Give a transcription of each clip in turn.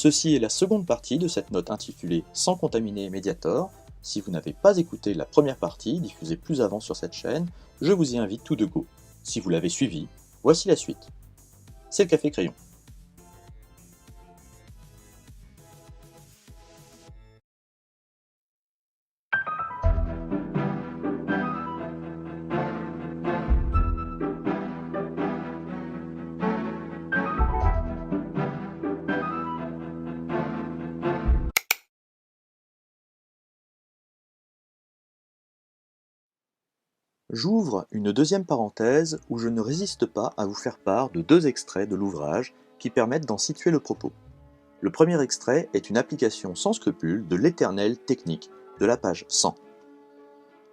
Ceci est la seconde partie de cette note intitulée « Sans contaminer Mediator ». Si vous n'avez pas écouté la première partie, diffusée plus avant sur cette chaîne, je vous y invite tout de go. Si vous l'avez suivi, voici la suite. C'est le Café Crayon. J'ouvre une deuxième parenthèse où je ne résiste pas à vous faire part de deux extraits de l'ouvrage qui permettent d'en situer le propos. Le premier extrait est une application sans scrupule de l'éternelle technique de la page 100.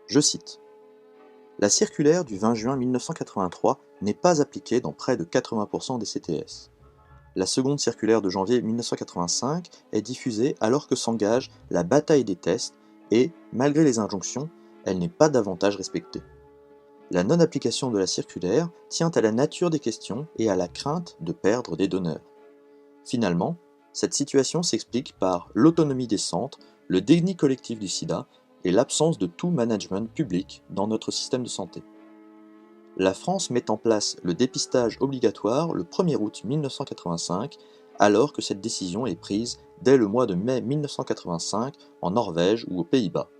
Je cite. La circulaire du 20 juin 1983 n'est pas appliquée dans près de 80% des CTS. La seconde circulaire de janvier 1985 est diffusée alors que s'engage la bataille des tests et, malgré les injonctions, elle n'est pas davantage respectée. La non-application de la circulaire tient à la nature des questions et à la crainte de perdre des donneurs. Finalement, cette situation s'explique par l'autonomie des centres, le déni collectif du sida et l'absence de tout management public dans notre système de santé. La France met en place le dépistage obligatoire le 1er août 1985, alors que cette décision est prise dès le mois de mai 1985 en Norvège ou aux Pays-Bas.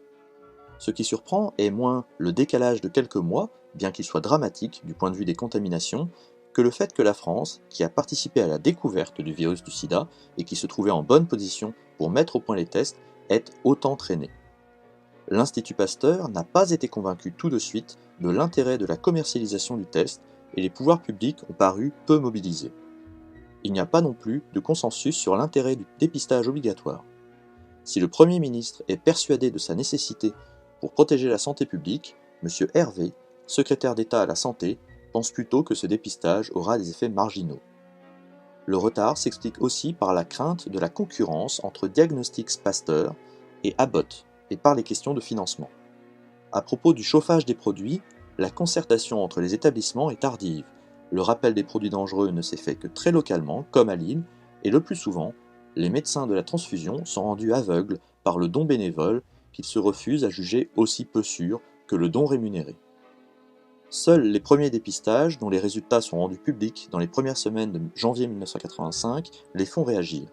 Ce qui surprend est moins le décalage de quelques mois, bien qu'il soit dramatique du point de vue des contaminations, que le fait que la France, qui a participé à la découverte du virus du sida et qui se trouvait en bonne position pour mettre au point les tests, ait autant traîné. L'Institut Pasteur n'a pas été convaincu tout de suite de l'intérêt de la commercialisation du test et les pouvoirs publics ont paru peu mobilisés. Il n'y a pas non plus de consensus sur l'intérêt du dépistage obligatoire. Si le Premier ministre est persuadé de sa nécessité pour protéger la santé publique, M. Hervé, secrétaire d'État à la Santé, pense plutôt que ce dépistage aura des effets marginaux. Le retard s'explique aussi par la crainte de la concurrence entre Diagnostics Pasteur et Abbott, et par les questions de financement. À propos du chauffage des produits, la concertation entre les établissements est tardive. Le rappel des produits dangereux ne s'est fait que très localement, comme à Lille, et le plus souvent, les médecins de la transfusion sont rendus aveugles par le don bénévole qu'ils se refusent à juger aussi peu sûr que le don rémunéré. Seuls les premiers dépistages, dont les résultats sont rendus publics dans les premières semaines de janvier 1985, les font réagir.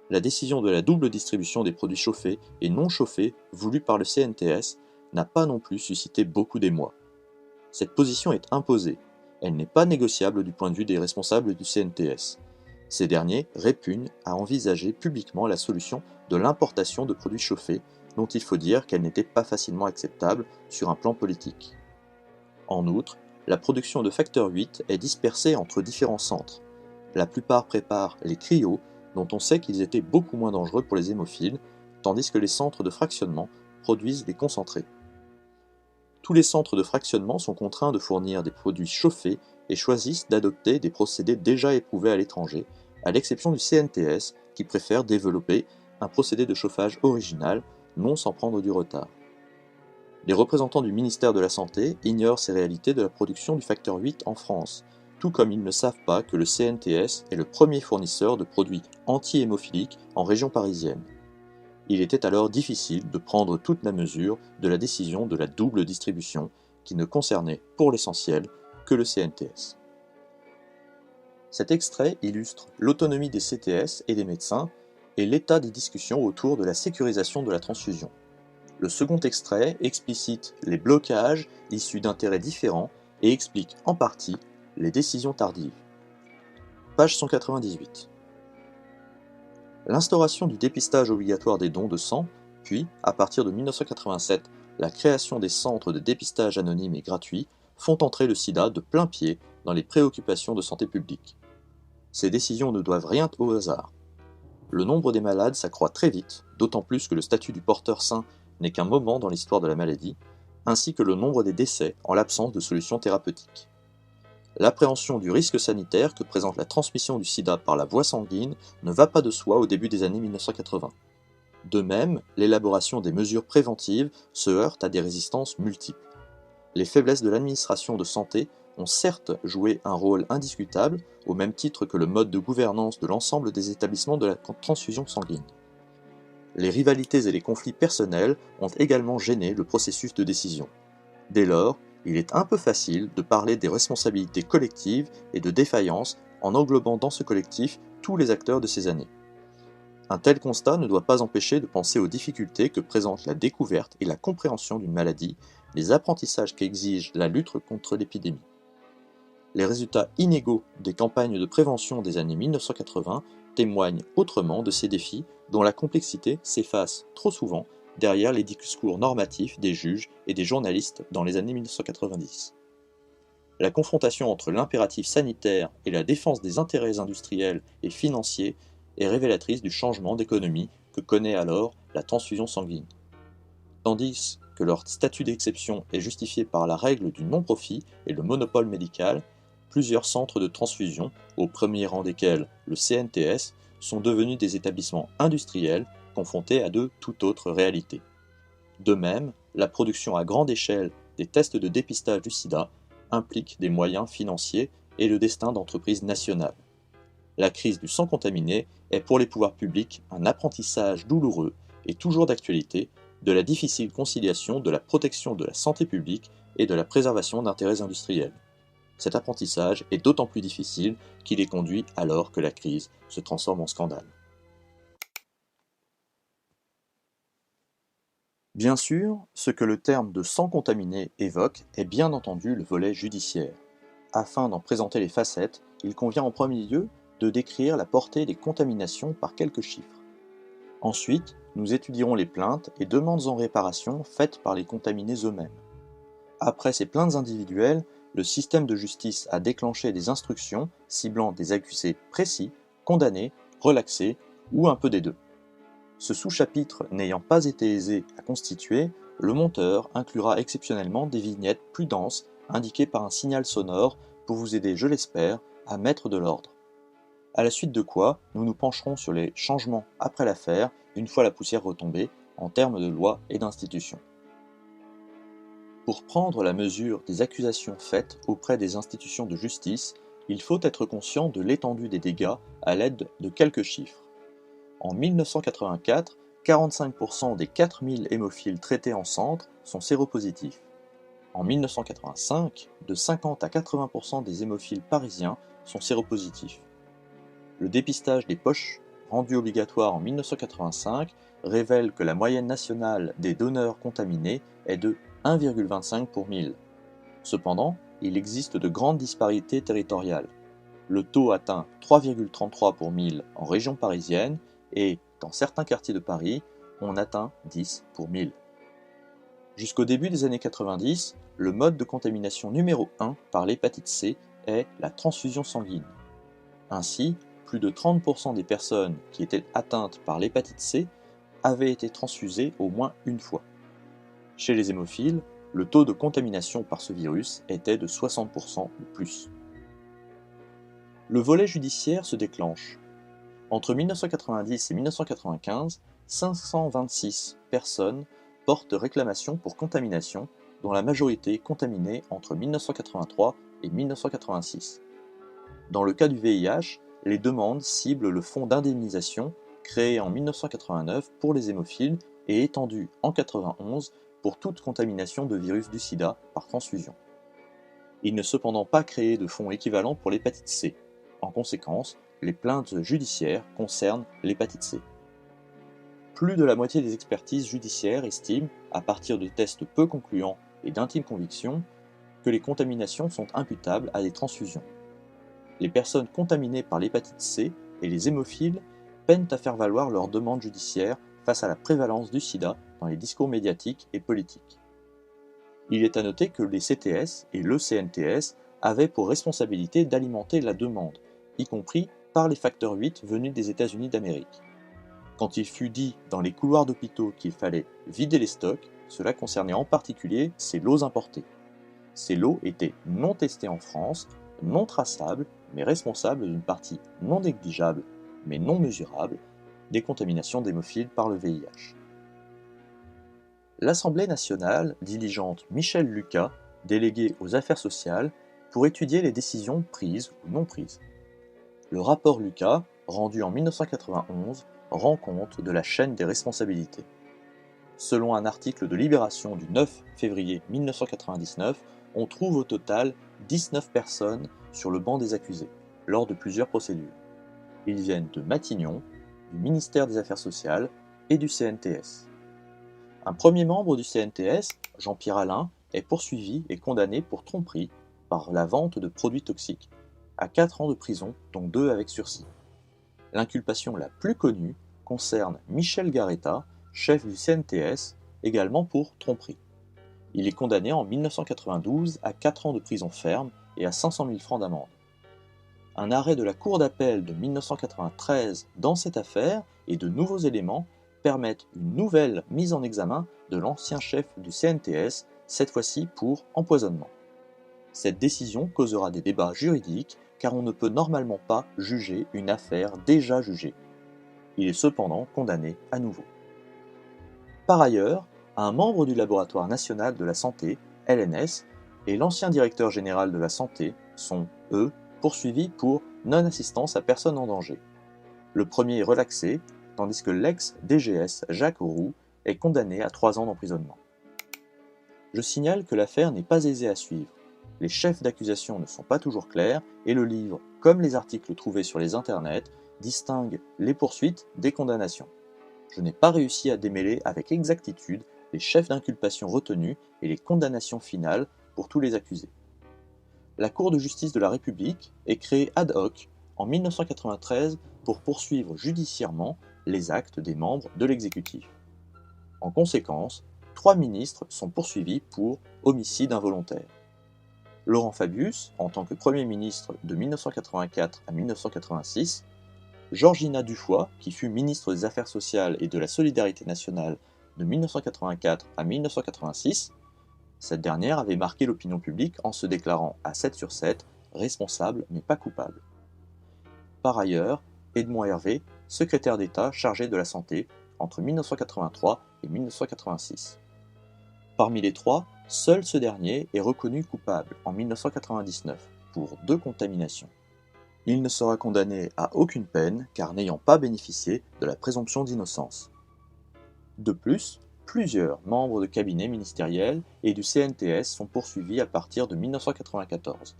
La décision de la double distribution des produits chauffés et non chauffés, voulue par le CNTS, n'a pas non plus suscité beaucoup d'émoi. Cette position est imposée, elle n'est pas négociable du point de vue des responsables du CNTS. Ces derniers répugnent à envisager publiquement la solution de l'importation de produits chauffés, dont il faut dire qu'elle n'était pas facilement acceptable sur un plan politique. En outre, la production de facteur 8 est dispersée entre différents centres. La plupart préparent les cryos, dont on sait qu'ils étaient beaucoup moins dangereux pour les hémophiles, tandis que les centres de fractionnement produisent les concentrés. Tous les centres de fractionnement sont contraints de fournir des produits chauffés et choisissent d'adopter des procédés déjà éprouvés à l'étranger, à l'exception du CNTS qui préfère développer un procédé de chauffage original, non sans prendre du retard. Les représentants du ministère de la Santé ignorent ces réalités de la production du facteur 8 en France, tout comme ils ne savent pas que le CNTS est le premier fournisseur de produits anti-hémophiliques en région parisienne. Il était alors difficile de prendre toute la mesure de la décision de la double distribution qui ne concernait, pour l'essentiel, que le CNTS. Cet extrait illustre l'autonomie des CTS et des médecins et l'état des discussions autour de la sécurisation de la transfusion. Le second extrait explicite les blocages issus d'intérêts différents et explique en partie les décisions tardives. Page 198. L'instauration du dépistage obligatoire des dons de sang, puis, à partir de 1987, la création des centres de dépistage anonymes et gratuits, font entrer le sida de plein pied dans les préoccupations de santé publique. Ces décisions ne doivent rien au hasard. Le nombre des malades s'accroît très vite, d'autant plus que le statut du porteur sain n'est qu'un moment dans l'histoire de la maladie, ainsi que le nombre des décès en l'absence de solutions thérapeutiques. L'appréhension du risque sanitaire que présente la transmission du sida par la voie sanguine ne va pas de soi au début des années 1980. De même, l'élaboration des mesures préventives se heurte à des résistances multiples. Les faiblesses de l'administration de santé ont certes joué un rôle indiscutable, au même titre que le mode de gouvernance de l'ensemble des établissements de la transfusion sanguine. Les rivalités et les conflits personnels ont également gêné le processus de décision. Dès lors, il est un peu facile de parler des responsabilités collectives et de défaillance en englobant dans ce collectif tous les acteurs de ces années. Un tel constat ne doit pas empêcher de penser aux difficultés que présentent la découverte et la compréhension d'une maladie, les apprentissages qu'exige la lutte contre l'épidémie. Les résultats inégaux des campagnes de prévention des années 1980 témoignent autrement de ces défis dont la complexité s'efface trop souvent derrière les discours normatifs des juges et des journalistes dans les années 1990. La confrontation entre l'impératif sanitaire et la défense des intérêts industriels et financiers est révélatrice du changement d'économie que connaît alors la transfusion sanguine. Tandis que leur statut d'exception est justifié par la règle du non-profit et le monopole médical, plusieurs centres de transfusion, au premier rang desquels le CNTS, sont devenus des établissements industriels confrontés à de toute autre réalité. De même, la production à grande échelle des tests de dépistage du sida implique des moyens financiers et le destin d'entreprises nationales. La crise du sang contaminé est pour les pouvoirs publics un apprentissage douloureux et toujours d'actualité de la difficile conciliation de la protection de la santé publique et de la préservation d'intérêts industriels. Cet apprentissage est d'autant plus difficile qu'il est conduit alors que la crise se transforme en scandale. Bien sûr, ce que le terme de sang contaminé évoque est bien entendu le volet judiciaire. Afin d'en présenter les facettes, il convient en premier lieu de décrire la portée des contaminations par quelques chiffres. Ensuite, nous étudierons les plaintes et demandes en réparation faites par les contaminés eux-mêmes. Après ces plaintes individuelles, le système de justice a déclenché des instructions ciblant des accusés précis, condamnés, relaxés ou un peu des deux. Ce sous-chapitre n'ayant pas été aisé à constituer, le monteur inclura exceptionnellement des vignettes plus denses indiquées par un signal sonore pour vous aider, je l'espère, à mettre de l'ordre. À la suite de quoi, nous nous pencherons sur les changements après l'affaire, une fois la poussière retombée, en termes de loi et d'institutions. Pour prendre la mesure des accusations faites auprès des institutions de justice, il faut être conscient de l'étendue des dégâts à l'aide de quelques chiffres. En 1984, 45% des 4000 hémophiles traités en centre sont séropositifs. En 1985, de 50 à 80% des hémophiles parisiens sont séropositifs. Le dépistage des poches, rendu obligatoire en 1985, révèle que la moyenne nationale des donneurs contaminés est de 1,25 pour 1000. Cependant, il existe de grandes disparités territoriales. Le taux atteint 3,33 pour 1000 en région parisienne et, dans certains quartiers de Paris, on atteint 10 pour 1000. Jusqu'au début des années 90, le mode de contamination numéro 1 par l'hépatite C est la transfusion sanguine. Ainsi, plus de 30% des personnes qui étaient atteintes par l'hépatite C avaient été transfusées au moins une fois. Chez les hémophiles, le taux de contamination par ce virus était de 60% ou plus. Le volet judiciaire se déclenche. Entre 1990 et 1995, 526 personnes portent réclamation pour contamination, dont la majorité contaminée entre 1983 et 1986. Dans le cas du VIH, les demandes ciblent le fonds d'indemnisation créé en 1989 pour les hémophiles et étendu en 1991 pour toute contamination de virus du sida par transfusion. Il n'est cependant pas créé de fonds équivalent pour l'hépatite C. En conséquence, les plaintes judiciaires concernent l'hépatite C. Plus de la moitié des expertises judiciaires estiment, à partir de tests peu concluants et d'intime conviction, que les contaminations sont imputables à des transfusions. Les personnes contaminées par l'hépatite C et les hémophiles peinent à faire valoir leurs demandes judiciaires face à la prévalence du sida dans les discours médiatiques et politiques. Il est à noter que les CTS et le CNTS avaient pour responsabilité d'alimenter la demande, y compris par les facteurs 8 venus des États-Unis d'Amérique. Quand il fut dit dans les couloirs d'hôpitaux qu'il fallait vider les stocks, cela concernait en particulier ces lots importés. Ces lots étaient non testés en France, non traçables, mais responsables d'une partie non négligeable, mais non mesurable, des contaminations d'hémophiles par le VIH. L'Assemblée nationale diligente Michel Lucas, délégué aux affaires sociales, pour étudier les décisions prises ou non prises. Le rapport Lucas, rendu en 1991, rend compte de la chaîne des responsabilités. Selon un article de Libération du 9 février 1999, on trouve au total 19 personnes sur le banc des accusés, lors de plusieurs procédures. Ils viennent de Matignon, du ministère des Affaires sociales et du CNTS. Un premier membre du CNTS, Jean-Pierre Alain, est poursuivi et condamné pour tromperie par la vente de produits toxiques, à 4 ans de prison, dont 2 avec sursis. L'inculpation la plus connue concerne Michel Garetta, chef du CNTS, également pour tromperie. Il est condamné en 1992 à 4 ans de prison ferme et à 500 000 francs d'amende. Un arrêt de la Cour d'appel de 1993 dans cette affaire et de nouveaux éléments permettent une nouvelle mise en examen de l'ancien chef du CNTS, cette fois-ci pour empoisonnement. Cette décision causera des débats juridiques car on ne peut normalement pas juger une affaire déjà jugée. Il est cependant condamné à nouveau. Par ailleurs, un membre du Laboratoire national de la santé, LNS, et l'ancien directeur général de la santé sont, eux, poursuivis pour non-assistance à personne en danger. Le premier est relaxé, tandis que l'ex-DGS Jacques Auroux est condamné à 3 ans d'emprisonnement. Je signale que l'affaire n'est pas aisée à suivre. Les chefs d'accusation ne sont pas toujours clairs et le livre, comme les articles trouvés sur les internets, distingue les poursuites des condamnations. Je n'ai pas réussi à démêler avec exactitude les chefs d'inculpation retenus et les condamnations finales pour tous les accusés. La Cour de justice de la République est créée ad hoc en 1993 pour poursuivre judiciairement les actes des membres de l'exécutif. En conséquence, 3 ministres sont poursuivis pour homicide involontaire. Laurent Fabius, en tant que Premier ministre de 1984 à 1986, Georgina Dufoy, qui fut ministre des Affaires sociales et de la Solidarité nationale de 1984 à 1986, cette dernière avait marqué l'opinion publique en se déclarant à 7 sur 7 responsable mais pas coupable. Par ailleurs, Edmond Hervé, secrétaire d'État chargé de la santé entre 1983 et 1986. Parmi les 3, seul ce dernier est reconnu coupable en 1999 pour 2 contaminations. Il ne sera condamné à aucune peine car n'ayant pas bénéficié de la présomption d'innocence. De plus, plusieurs membres de cabinets ministériels et du CNTS sont poursuivis à partir de 1994.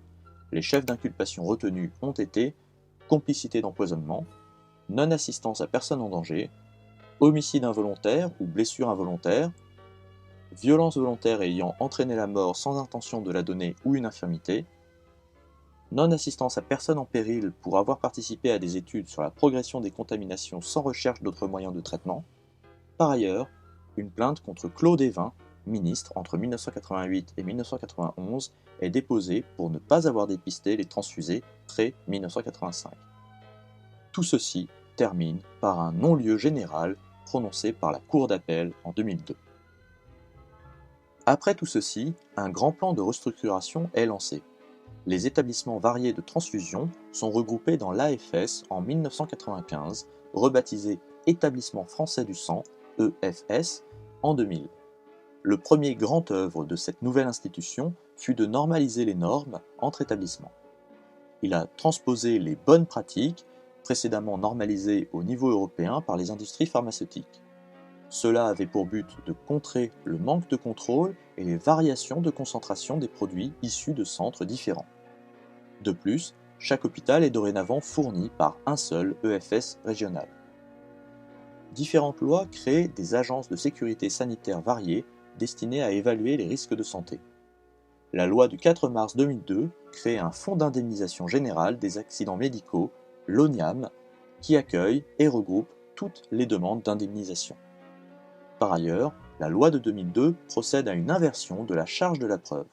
Les chefs d'inculpation retenus ont été complicité d'empoisonnement, non-assistance à personne en danger, homicide involontaire ou blessure involontaire, violence volontaire ayant entraîné la mort sans intention de la donner ou une infirmité, non-assistance à personne en péril pour avoir participé à des études sur la progression des contaminations sans recherche d'autres moyens de traitement. Par ailleurs, une plainte contre Claude Évin, ministre entre 1988 et 1991, est déposée pour ne pas avoir dépisté les transfusés pré-1985. Tout ceci termine par un non-lieu général prononcé par la Cour d'appel en 2002. Après tout ceci, un grand plan de restructuration est lancé. Les établissements variés de transfusion sont regroupés dans l'AFS en 1995, rebaptisé Établissement français du sang, EFS, en 2000. Le premier grand œuvre de cette nouvelle institution fut de normaliser les normes entre établissements. Il a transposé les bonnes pratiques, précédemment normalisées au niveau européen par les industries pharmaceutiques. Cela avait pour but de contrer le manque de contrôle et les variations de concentration des produits issus de centres différents. De plus, chaque hôpital est dorénavant fourni par un seul EFS régional. Différentes lois créent des agences de sécurité sanitaire variées destinées à évaluer les risques de santé. La loi du 4 mars 2002 crée un fonds d'indemnisation générale des accidents médicaux, l'ONIAM, qui accueille et regroupe toutes les demandes d'indemnisation. Par ailleurs, la loi de 2002 procède à une inversion de la charge de la preuve.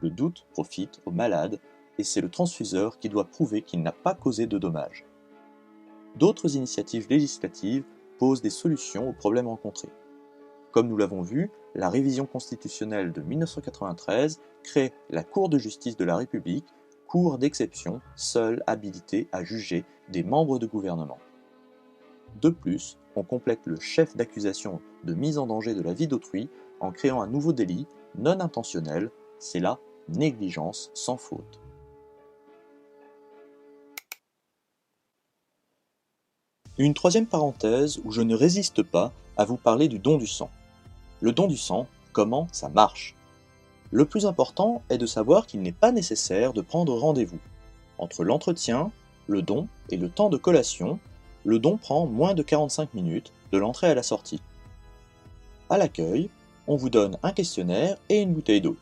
Le doute profite au malade et c'est le transfuseur qui doit prouver qu'il n'a pas causé de dommages. D'autres initiatives législatives posent des solutions aux problèmes rencontrés. Comme nous l'avons vu, la révision constitutionnelle de 1993 crée la Cour de justice de la République, cour d'exception seule habilitée à juger des membres de gouvernement. De plus, on complète le chef d'accusation de mise en danger de la vie d'autrui en créant un nouveau délit non intentionnel, c'est la négligence sans faute. Une troisième parenthèse où je ne résiste pas à vous parler du don du sang. Le don du sang, comment ça marche? Le plus important est de savoir qu'il n'est pas nécessaire de prendre rendez-vous. Entre l'entretien, le don et le temps de collation, le don prend moins de 45 minutes de l'entrée à la sortie. À l'accueil, on vous donne un questionnaire et une bouteille d'eau.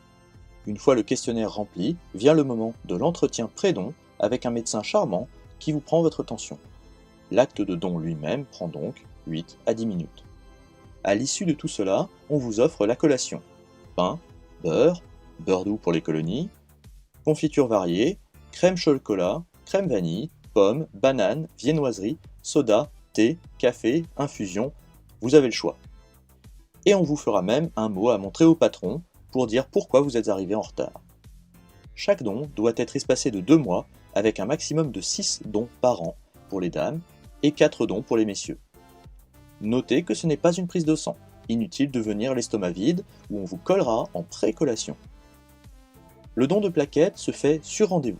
Une fois le questionnaire rempli, vient le moment de l'entretien pré-don avec un médecin charmant qui vous prend votre tension. L'acte de don lui-même prend donc 8 à 10 minutes. À l'issue de tout cela, on vous offre la collation. Pain, beurre doux pour les colonies, confitures variées, crème chocolat, crème vanille, pommes, bananes, viennoiserie, soda, thé, café, infusion, vous avez le choix. Et on vous fera même un mot à montrer au patron pour dire pourquoi vous êtes arrivé en retard. Chaque don doit être espacé de 2 mois avec un maximum de 6 dons par an pour les dames et 4 dons pour les messieurs. Notez que ce n'est pas une prise de sang, inutile de venir l'estomac vide où on vous collera en pré-collation. Le don de plaquettes se fait sur rendez-vous.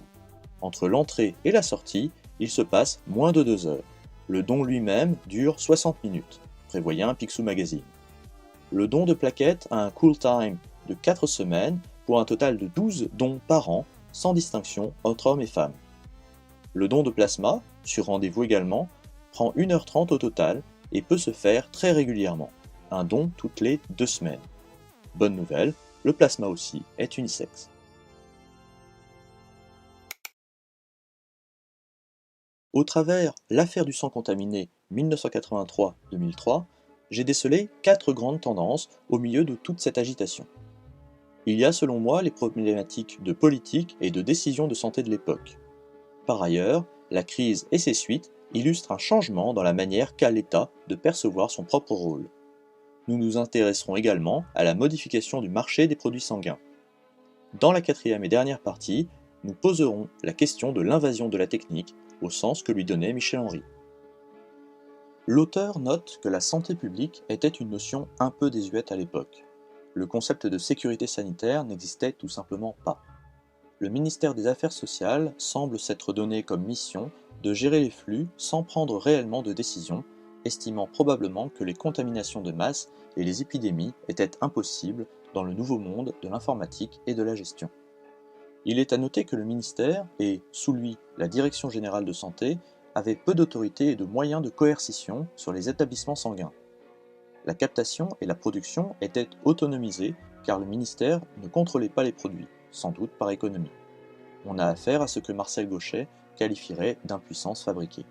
Entre l'entrée et la sortie, il se passe moins de 2 heures. Le don lui-même dure 60 minutes. Prévoyez un Picsou Magazine. Le don de plaquettes a un cool time de 4 semaines pour un total de 12 dons par an, sans distinction entre hommes et femmes. Le don de plasma, sur rendez-vous également, prend 1h30 au total et peut se faire très régulièrement, un don toutes les 2 semaines. Bonne nouvelle, le plasma aussi est unisexe. Au travers l'affaire du sang contaminé 1983-2003, j'ai décelé 4 grandes tendances au milieu de toute cette agitation. Il y a selon moi les problématiques de politique et de décision de santé de l'époque. Par ailleurs, la crise et ses suites illustrent un changement dans la manière qu'a l'État de percevoir son propre rôle. Nous nous intéresserons également à la modification du marché des produits sanguins. Dans la 4e et dernière partie, nous poserons la question de l'invasion de la technique au sens que lui donnait Michel Henry. L'auteur note que la santé publique était une notion un peu désuète à l'époque. Le concept de sécurité sanitaire n'existait tout simplement pas. Le ministère des Affaires sociales semble s'être donné comme mission de gérer les flux sans prendre réellement de décision, estimant probablement que les contaminations de masse et les épidémies étaient impossibles dans le nouveau monde de l'informatique et de la gestion. Il est à noter que le ministère, et sous lui la Direction générale de santé, avaient peu d'autorité et de moyens de coercition sur les établissements sanguins. La captation et la production étaient autonomisées car le ministère ne contrôlait pas les produits, sans doute par économie. On a affaire à ce que Marcel Gauchet qualifierait d'impuissance fabriquée.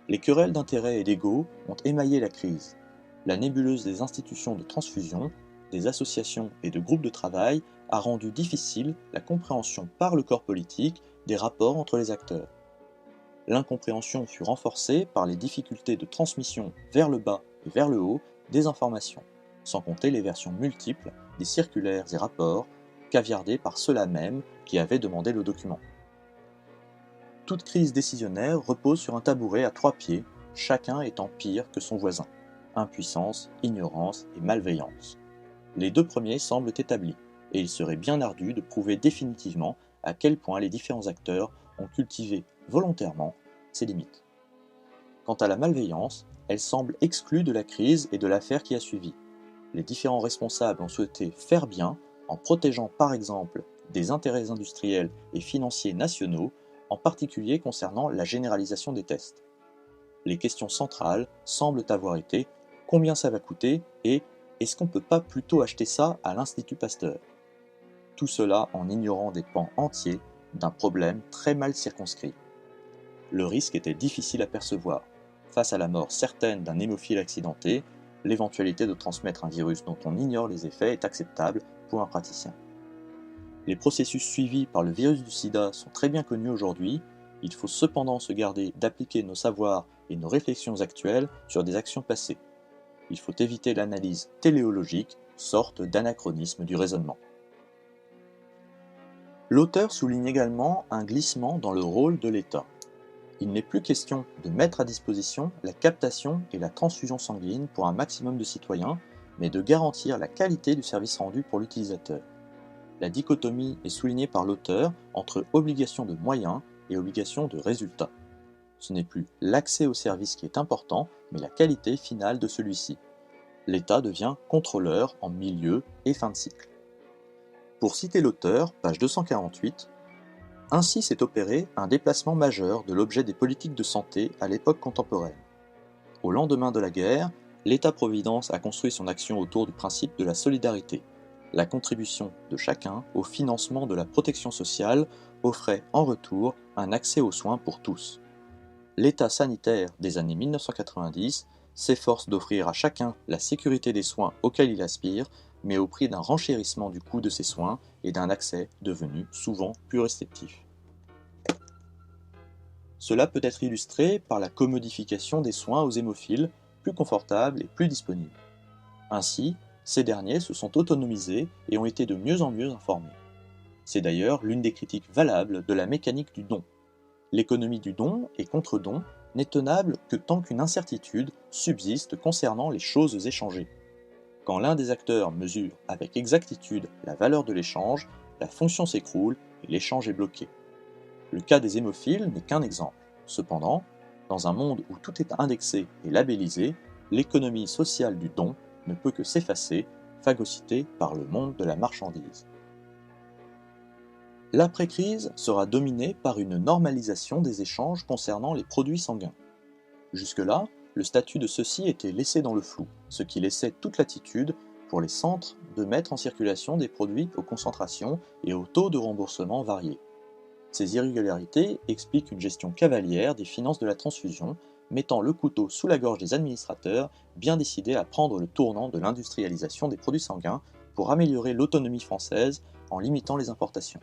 Les querelles d'intérêts et d'ego ont émaillé la crise. La nébuleuse des institutions de transfusion, des associations et de groupes de travail a rendu difficile la compréhension par le corps politique des rapports entre les acteurs. L'incompréhension fut renforcée par les difficultés de transmission vers le bas et vers le haut des informations, sans compter les versions multiples des circulaires et rapports, caviardés par ceux-là même qui avaient demandé le document. Toute crise décisionnaire repose sur un tabouret à 3 pieds, chacun étant pire que son voisin. Impuissance, ignorance et malveillance. Les 2 premiers semblent établis, et il serait bien ardu de prouver définitivement à quel point les différents acteurs ont cultivé volontairement ses limites. Quant à la malveillance, elle semble exclue de la crise et de l'affaire qui a suivi. Les différents responsables ont souhaité faire bien en protégeant par exemple des intérêts industriels et financiers nationaux, en particulier concernant la généralisation des tests. Les questions centrales semblent avoir été combien ça va coûter et est-ce qu'on ne peut pas plutôt acheter ça à l'Institut Pasteur? Tout cela en ignorant des pans entiers d'un problème très mal circonscrit. Le risque était difficile à percevoir. Face à la mort certaine d'un hémophile accidenté, l'éventualité de transmettre un virus dont on ignore les effets est acceptable pour un praticien. Les processus suivis par le virus du sida sont très bien connus aujourd'hui, il faut cependant se garder d'appliquer nos savoirs et nos réflexions actuelles sur des actions passées. Il faut éviter l'analyse téléologique, sorte d'anachronisme du raisonnement. L'auteur souligne également un glissement dans le rôle de l'État. Il n'est plus question de mettre à disposition la captation et la transfusion sanguine pour un maximum de citoyens, mais de garantir la qualité du service rendu pour l'utilisateur. la dichotomie est soulignée par l'auteur entre obligation de moyens et obligation de résultat. Ce n'est plus l'accès au service qui est important, mais la qualité finale de celui-ci. L'État devient contrôleur en milieu et fin de cycle. Pour citer l'auteur, page 248, « Ainsi s'est opéré un déplacement majeur de l'objet des politiques de santé à l'époque contemporaine. Au lendemain de la guerre, l'État-providence a construit son action autour du principe de la solidarité. La contribution de chacun au financement de la protection sociale offrait en retour un accès aux soins pour tous. L'État sanitaire des années 1990 s'efforce d'offrir à chacun la sécurité des soins auxquels il aspire, mais au prix d'un renchérissement du coût de ces soins et d'un accès devenu souvent plus restrictif. » Cela peut être illustré par la commodification des soins aux hémophiles, plus confortables et plus disponibles. Ainsi, ces derniers se sont autonomisés et ont été de mieux en mieux informés. C'est d'ailleurs l'une des critiques valables de la mécanique du don. L'économie du don et contre-don n'est tenable que tant qu'une incertitude subsiste concernant les choses échangées. Quand l'un des acteurs mesure avec exactitude la valeur de l'échange, la fonction s'écroule et l'échange est bloqué. Le cas des hémophiles n'est qu'un exemple. Cependant, dans un monde où tout est indexé et labellisé, l'économie sociale du don ne peut que s'effacer, phagocytée par le monde de la marchandise. L'après-crise sera dominée par une normalisation des échanges concernant les produits sanguins. Jusque-là, le statut de ceux-ci était laissé dans le flou, ce qui laissait toute latitude pour les centres de mettre en circulation des produits aux concentrations et aux taux de remboursement variés. Ces irrégularités expliquent une gestion cavalière des finances de la transfusion, mettant le couteau sous la gorge des administrateurs bien décidés à prendre le tournant de l'industrialisation des produits sanguins pour améliorer l'autonomie française en limitant les importations.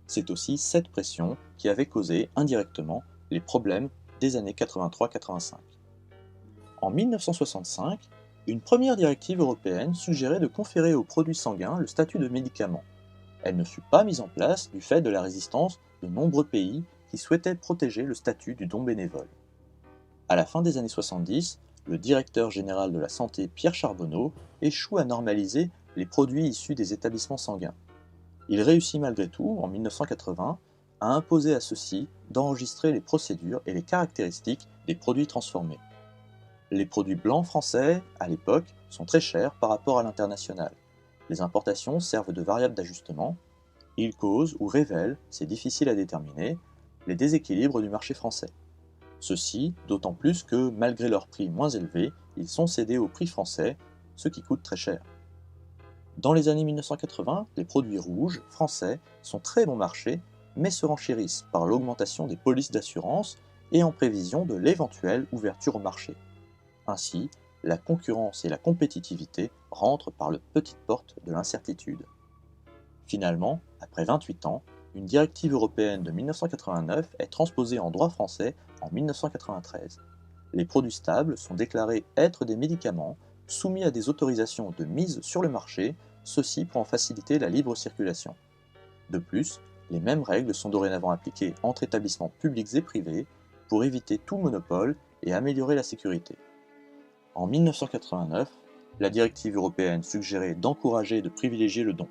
C'est aussi cette pression qui avait causé indirectement les problèmes des années 83-85. En 1965, une première directive européenne suggérait de conférer aux produits sanguins le statut de médicament. Elle ne fut pas mise en place du fait de la résistance de nombreux pays qui souhaitaient protéger le statut du don bénévole. À la fin des années 70, le directeur général de la santé Pierre Charbonneau échoue à normaliser les produits issus des établissements sanguins. Il réussit malgré tout, en 1980, à imposer à ceux-ci d'enregistrer les procédures et les caractéristiques des produits transformés. Les produits blancs français, à l'époque, sont très chers par rapport à l'international. Les importations servent de variable d'ajustement. Ils causent ou révèlent, c'est difficile à déterminer, les déséquilibres du marché français. Ceci d'autant plus que, malgré leur prix moins élevé, ils sont cédés au prix français, ce qui coûte très cher. Dans les années 1980, les produits rouges français sont très bon marché, mais se renchérissent par l'augmentation des polices d'assurance et en prévision de l'éventuelle ouverture au marché. Ainsi, la concurrence et la compétitivité rentrent par la petite porte de l'incertitude. Finalement, après 28 ans, une directive européenne de 1989 est transposée en droit français en 1993. Les produits stables sont déclarés être des médicaments soumis à des autorisations de mise sur le marché, ceci pour en faciliter la libre circulation. De plus, les mêmes règles sont dorénavant appliquées entre établissements publics et privés pour éviter tout monopole et améliorer la sécurité. En 1989, la directive européenne suggérait d'encourager et de privilégier le don.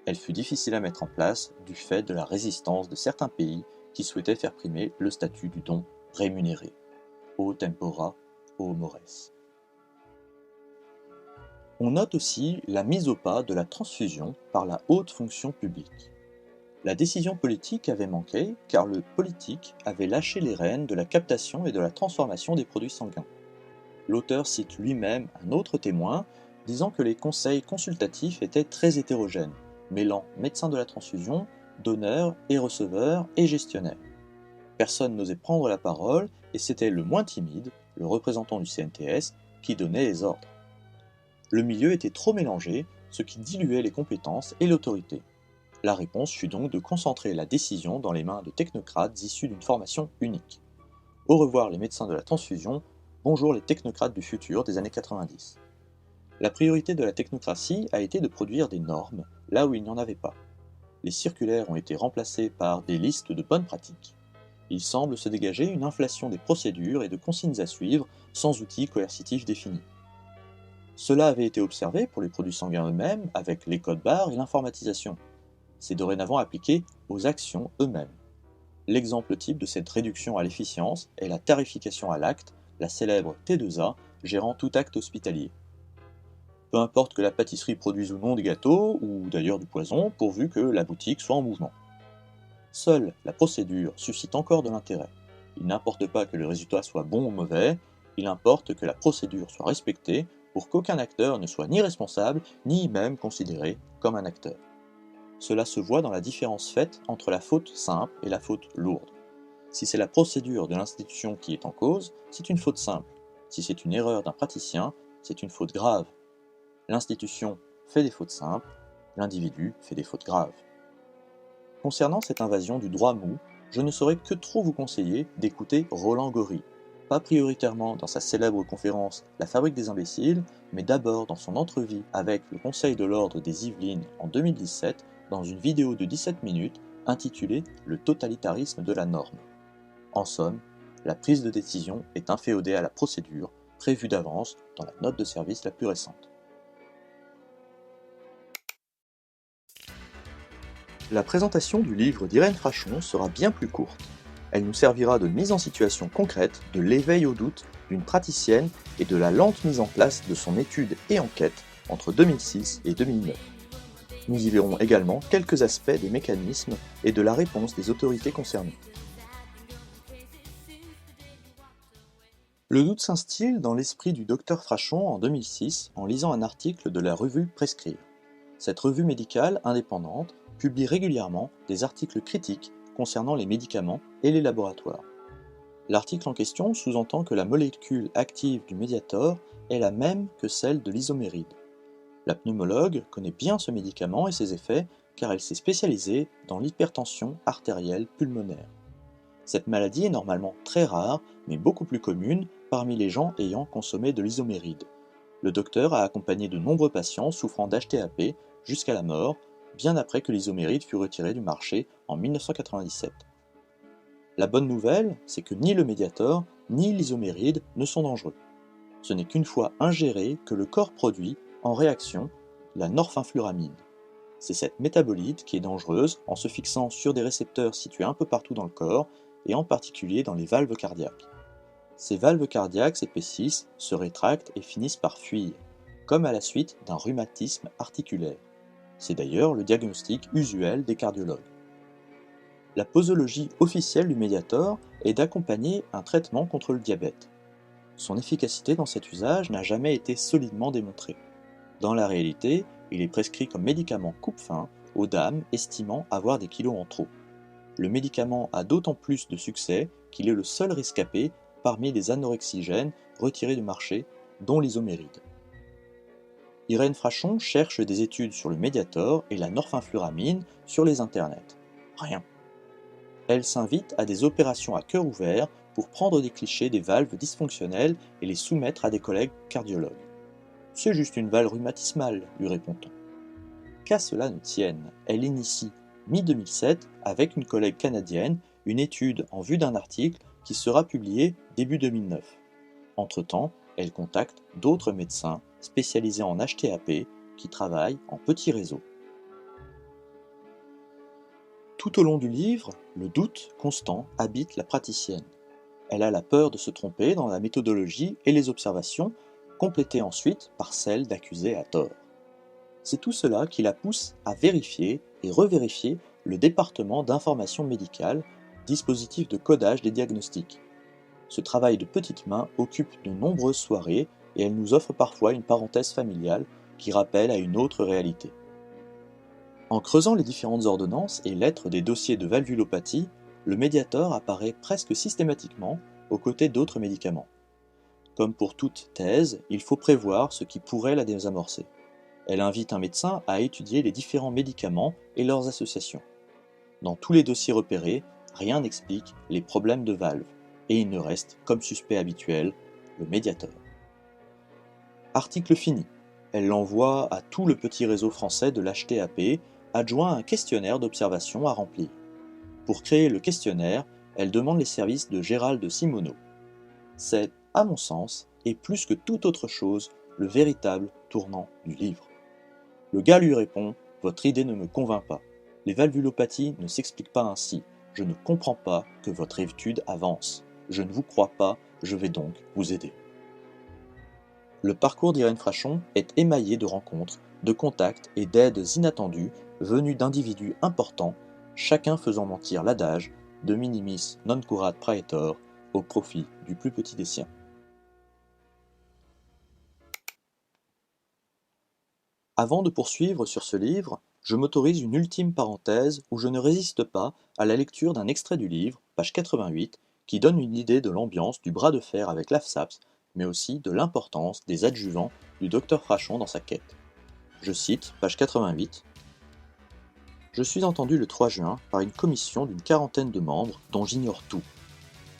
Elle fut difficile à mettre en place du fait de la résistance de certains pays qui souhaitaient faire primer le statut du don rémunéré. O tempora, o mores. On note aussi la mise au pas de la transfusion par la haute fonction publique. La décision politique avait manqué car le politique avait lâché les rênes de la captation et de la transformation des produits sanguins. L'auteur cite lui-même un autre témoin disant que les conseils consultatifs étaient très hétérogènes, mêlant médecins de la transfusion, donneurs et receveurs et gestionnaires. Personne n'osait prendre la parole et c'était le moins timide, le représentant du CNTS, qui donnait les ordres. Le milieu était trop mélangé, ce qui diluait les compétences et l'autorité. La réponse fut donc de concentrer la décision dans les mains de technocrates issus d'une formation unique. Au revoir les médecins de la transfusion, bonjour les technocrates du futur des années 90. La priorité de la technocratie a été de produire des normes, là où il n'y en avait pas. Les circulaires ont été remplacés par des listes de bonnes pratiques. Il semble se dégager une inflation des procédures et de consignes à suivre sans outils coercitifs définis. Cela avait été observé pour les produits sanguins eux-mêmes avec les codes barres et l'informatisation. c'est dorénavant appliqué aux actions eux-mêmes. L'exemple type de cette réduction à l'efficience est la tarification à l'acte, la célèbre T2A, gérant tout acte hospitalier. Peu importe que la pâtisserie produise ou non des gâteaux, ou d'ailleurs du poison, pourvu que la boutique soit en mouvement. Seule la procédure suscite encore de l'intérêt. Il n'importe pas que le résultat soit bon ou mauvais, il importe que la procédure soit respectée pour qu'aucun acteur ne soit ni responsable, ni même considéré comme un acteur. Cela se voit dans la différence faite entre la faute simple et la faute lourde. Si c'est la procédure de l'institution qui est en cause, c'est une faute simple. Si c'est une erreur d'un praticien, c'est une faute grave. L'institution fait des fautes simples, l'individu fait des fautes graves. Concernant cette invasion du droit mou, je ne saurais que trop vous conseiller d'écouter Roland Gori, pas prioritairement dans sa célèbre conférence La fabrique des imbéciles, mais d'abord dans son entrevue avec le Conseil de l'ordre des Yvelines en 2017, dans une vidéo de 17 minutes intitulée Le totalitarisme de la norme. En somme, la prise de décision est inféodée à la procédure, prévue d'avance dans la note de service la plus récente. La présentation du livre d'Irène Frachon sera bien plus courte. Elle nous servira de mise en situation concrète, de l'éveil au doute d'une praticienne et de la lente mise en place de son étude et enquête entre 2006 et 2009. Nous y verrons également quelques aspects des mécanismes et de la réponse des autorités concernées. Le doute s'instille dans l'esprit du docteur Frachon en 2006 en lisant un article de la revue Prescrire. Cette revue médicale indépendante publie régulièrement des articles critiques concernant les médicaments et les laboratoires. L'article en question sous-entend que la molécule active du Mediator est la même que celle de l'isoméride. La pneumologue connaît bien ce médicament et ses effets car elle s'est spécialisée dans l'hypertension artérielle pulmonaire. Cette maladie est normalement très rare, mais beaucoup plus commune parmi les gens ayant consommé de l'isoméride. Le docteur a accompagné de nombreux patients souffrant d'HTAP jusqu'à la mort, bien après que l'isoméride fut retiré du marché en 1997. La bonne nouvelle, c'est que ni le Mediator ni l'isoméride ne sont dangereux. Ce n'est qu'une fois ingéré que le corps produit, en réaction, la norphinfluramine. C'est cette métabolite qui est dangereuse en se fixant sur des récepteurs situés un peu partout dans le corps, et en particulier dans les valves cardiaques. Ces valves cardiaques s'épaississent, se rétractent et finissent par fuir, comme à la suite d'un rhumatisme articulaire. C'est d'ailleurs le diagnostic usuel des cardiologues. La posologie officielle du Mediator est d'accompagner un traitement contre le diabète. Son efficacité dans cet usage n'a jamais été solidement démontrée. Dans la réalité, il est prescrit comme médicament coupe-faim aux dames estimant avoir des kilos en trop. Le médicament a d'autant plus de succès qu'il est le seul rescapé parmi les anorexigènes retirés du marché, dont l'isoméride. Irène Frachon cherche des études sur le Mediator et la norphinfluramine sur les internets. Rien. Elle s'invite à des opérations à cœur ouvert pour prendre des clichés des valves dysfonctionnelles et les soumettre à des collègues cardiologues. C'est juste une valve rhumatismale, lui répond-on. Qu'à cela ne tienne, elle initie, mi-2007, avec une collègue canadienne, une étude en vue d'un article qui sera publié début 2009. Entre-temps, elle contacte d'autres médecins spécialisés en HTAP qui travaillent en petits réseaux. Tout au long du livre, le doute constant habite la praticienne. Elle a la peur de se tromper dans la méthodologie et les observations, complétées ensuite par celle d'accuser à tort. C'est tout cela qui la pousse à vérifier et revérifier le département d'information médicale, dispositif de codage des diagnostics. Ce travail de petite main occupe de nombreuses soirées et elle nous offre parfois une parenthèse familiale qui rappelle à une autre réalité. En creusant les différentes ordonnances et lettres des dossiers de valvulopathie, le Mediator apparaît presque systématiquement aux côtés d'autres médicaments. Comme pour toute thèse, il faut prévoir ce qui pourrait la désamorcer. Elle invite un médecin à étudier les différents médicaments et leurs associations. Dans tous les dossiers repérés, rien n'explique les problèmes de valve, et il ne reste, comme suspect habituel, le Mediator. Article fini. Elle l'envoie à tout le petit réseau français de l'HTAP, adjoint un questionnaire d'observation à remplir. Pour créer le questionnaire, elle demande les services de Gérald Simonot. C'est, à mon sens, et plus que toute autre chose, le véritable tournant du livre. Le gars lui répond « Votre idée ne me convainc pas. Les valvulopathies ne s'expliquent pas ainsi. Je ne comprends pas que votre étude avance. Je ne vous crois pas, je vais donc vous aider. Le parcours d'Irène Frachon est émaillé de rencontres, de contacts et d'aides inattendues venues d'individus importants, chacun faisant mentir l'adage de minimis non curat praetor au profit du plus petit des siens. Avant de poursuivre sur ce livre, je m'autorise une ultime parenthèse où je ne résiste pas à la lecture d'un extrait du livre, page 88, qui donne une idée de l'ambiance du bras de fer avec l'AFSAPS, mais aussi de l'importance des adjuvants du docteur Frachon dans sa quête. Je cite, page 88. Je suis entendu le 3 juin par une commission d'une quarantaine de membres dont j'ignore tout.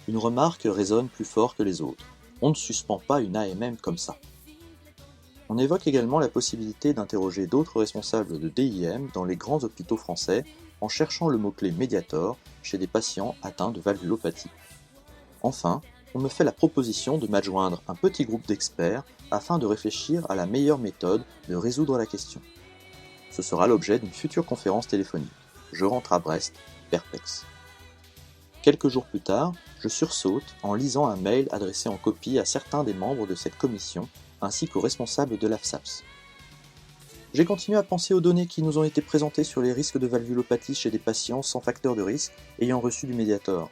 Une remarque résonne plus fort que les autres. On ne suspend pas une AMM comme ça. On évoque également la possibilité d'interroger d'autres responsables de DIM dans les grands hôpitaux français en cherchant le mot-clé Mediator chez des patients atteints de valvulopathie. Enfin, on me fait la proposition de m'adjoindre un petit groupe d'experts afin de réfléchir à la meilleure méthode de résoudre la question. Ce sera l'objet d'une future conférence téléphonique. Je rentre à Brest, perplexe. Quelques jours plus tard, je sursaute en lisant un mail adressé en copie à certains des membres de cette commission ainsi qu'aux responsables de l'AFSAPS. J'ai continué à penser aux données qui nous ont été présentées sur les risques de valvulopathie chez des patients sans facteur de risque ayant reçu du Mediator.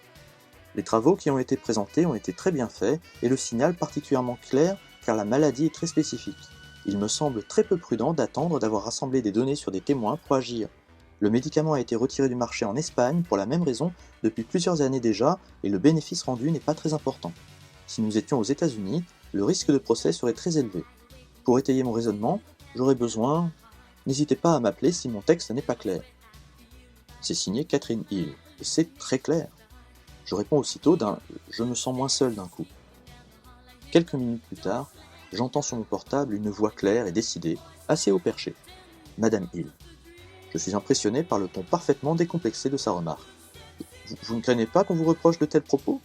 Les travaux qui ont été présentés ont été très bien faits et le signal particulièrement clair car la maladie est très spécifique. Il me semble très peu prudent d'attendre d'avoir rassemblé des données sur des témoins pour agir. Le médicament a été retiré du marché en Espagne pour la même raison depuis plusieurs années déjà et le bénéfice rendu n'est pas très important. Si nous étions aux États-Unis, le risque de procès serait très élevé. Pour étayer mon raisonnement, j'aurais besoin... N'hésitez pas à m'appeler si mon texte n'est pas clair. C'est signé Catherine Hill, et c'est très clair. Je réponds aussitôt d'un « je me sens moins seul d'un coup ». Quelques minutes plus tard, j'entends sur mon portable une voix claire et décidée, assez haut perché. Madame Hill. Je suis impressionné par le ton parfaitement décomplexé de sa remarque. Vous ne craignez pas qu'on vous reproche de tels propos ?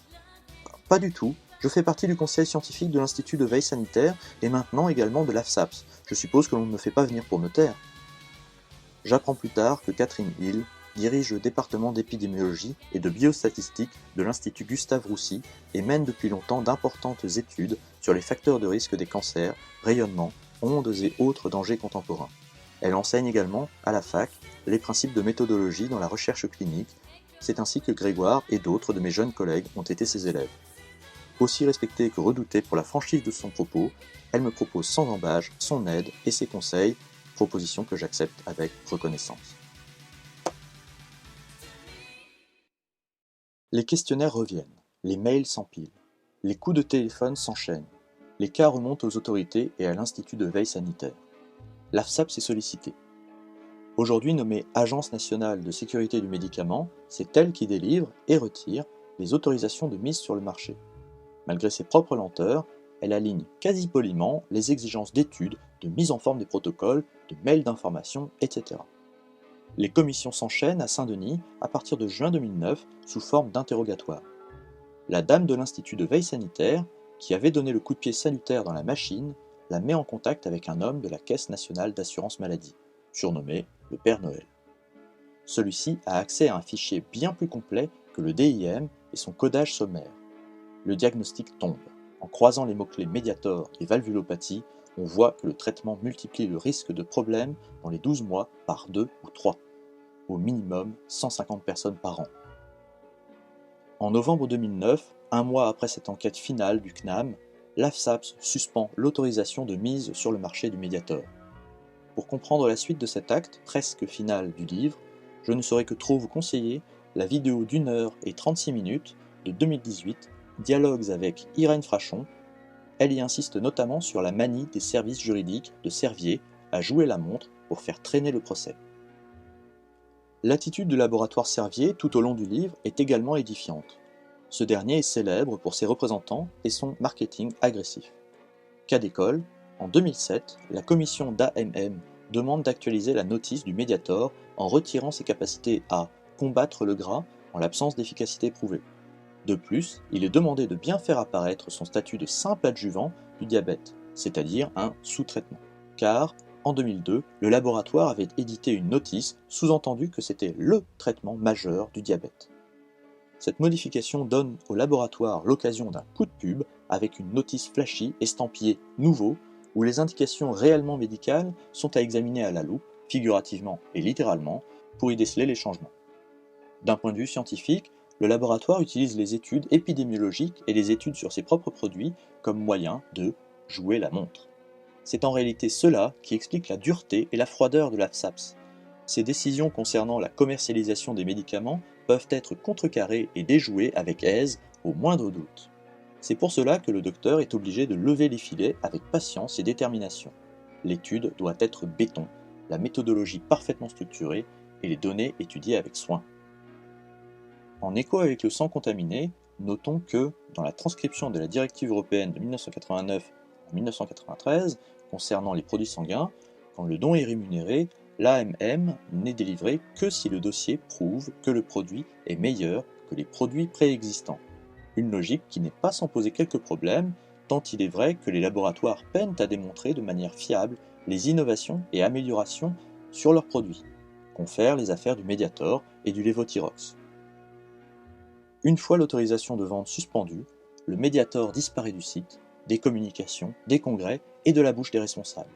Pas du tout. Je fais partie du conseil scientifique de l'Institut de veille sanitaire et maintenant également de l'AFSAPS. Je suppose que l'on ne me fait pas venir pour me taire. J'apprends plus tard que Catherine Hill dirige le département d'épidémiologie et de biostatistique de l'Institut Gustave-Roussy et mène depuis longtemps d'importantes études sur les facteurs de risque des cancers, rayonnements, ondes et autres dangers contemporains. Elle enseigne également, à la fac, les principes de méthodologie dans la recherche clinique. C'est ainsi que Grégoire et d'autres de mes jeunes collègues ont été ses élèves. Aussi respectée que redoutée pour la franchise de son propos, elle me propose sans embâche son aide et ses conseils, proposition que j'accepte avec reconnaissance. Les questionnaires reviennent, les mails s'empilent, les coups de téléphone s'enchaînent, les cas remontent aux autorités et à l'Institut de veille sanitaire. L'AFSAPS est sollicitée. Aujourd'hui nommée Agence nationale de sécurité du médicament, c'est elle qui délivre et retire les autorisations de mise sur le marché. Malgré ses propres lenteurs, elle aligne quasi poliment les exigences d'études, de mise en forme des protocoles, de mails d'information, etc. Les commissions s'enchaînent à Saint-Denis à partir de juin 2009 sous forme d'interrogatoire. La dame de l'Institut de veille sanitaire, qui avait donné le coup de pied salutaire dans la machine, la met en contact avec un homme de la Caisse nationale d'assurance maladie, surnommé le Père Noël. Celui-ci a accès à un fichier bien plus complet que le DIM et son codage sommaire. Le diagnostic tombe. En croisant les mots-clés Mediator et valvulopathie, on voit que le traitement multiplie le risque de problème dans les 12 mois par 2 ou 3. Au minimum 150 personnes par an. En novembre 2009, un mois après cette enquête finale du CNAM, l'AFSAPS suspend l'autorisation de mise sur le marché du Mediator. Pour comprendre la suite de cet acte presque final du livre, je ne saurais que trop vous conseiller la vidéo d'1 heure et 36 minutes de 2018, Dialogues avec Irène Frachon. Elle y insiste notamment sur la manie des services juridiques de Servier à jouer la montre pour faire traîner le procès. L'attitude du laboratoire Servier tout au long du livre est également édifiante. Ce dernier est célèbre pour ses représentants et son marketing agressif. Cas d'école, en 2007, la commission d'AMM demande d'actualiser la notice du Mediator en retirant ses capacités à combattre le gras en l'absence d'efficacité prouvée. De plus, il est demandé de bien faire apparaître son statut de simple adjuvant du diabète, c'est-à-dire un sous-traitement. Car, En 2002, le laboratoire avait édité une notice sous-entendu que c'était LE traitement majeur du diabète. Cette modification donne au laboratoire l'occasion d'un coup de pub avec une notice flashy estampillée Nouveau, où les indications réellement médicales sont à examiner à la loupe, figurativement et littéralement, pour y déceler les changements. D'un point de vue scientifique, le laboratoire utilise les études épidémiologiques et les études sur ses propres produits comme moyen de jouer la montre. C'est en réalité cela qui explique la dureté et la froideur de la FSAPS. Ces décisions concernant la commercialisation des médicaments peuvent être contrecarrées et déjouées avec aise au moindre doute. C'est pour cela que le docteur est obligé de lever les filets avec patience et détermination. L'étude doit être béton, la méthodologie parfaitement structurée et les données étudiées avec soin. En écho avec le sang contaminé, notons que, dans la transcription de la directive européenne de 1989 en 1993 concernant les produits sanguins, quand le don est rémunéré, l'AMM n'est délivré que si le dossier prouve que le produit est meilleur que les produits préexistants. Une logique qui n'est pas sans poser quelques problèmes, tant il est vrai que les laboratoires peinent à démontrer de manière fiable les innovations et améliorations sur leurs produits, confèrent les affaires du Mediator et du Levothyrox. Une fois l'autorisation de vente suspendue, le Mediator disparaît du site, des communications, des congrès et de la bouche des responsables.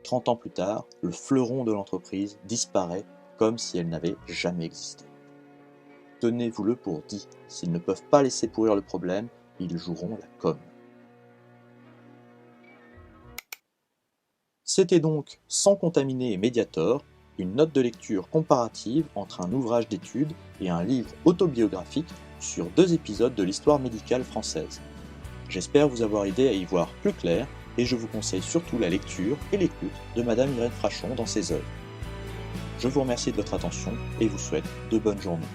30 ans plus tard, le fleuron de l'entreprise disparaît comme si elle n'avait jamais existé. Tenez-vous-le pour dit, s'ils ne peuvent pas laisser pourrir le problème, ils joueront la com. C'était donc Sang contaminé et Mediator, une note de lecture comparative entre un ouvrage d'études et un livre autobiographique sur 2 épisodes de l'histoire médicale française. J'espère vous avoir aidé à y voir plus clair et je vous conseille surtout la lecture et l'écoute de Madame Irène Frachon dans ses œuvres. Je vous remercie de votre attention et vous souhaite de bonnes journées.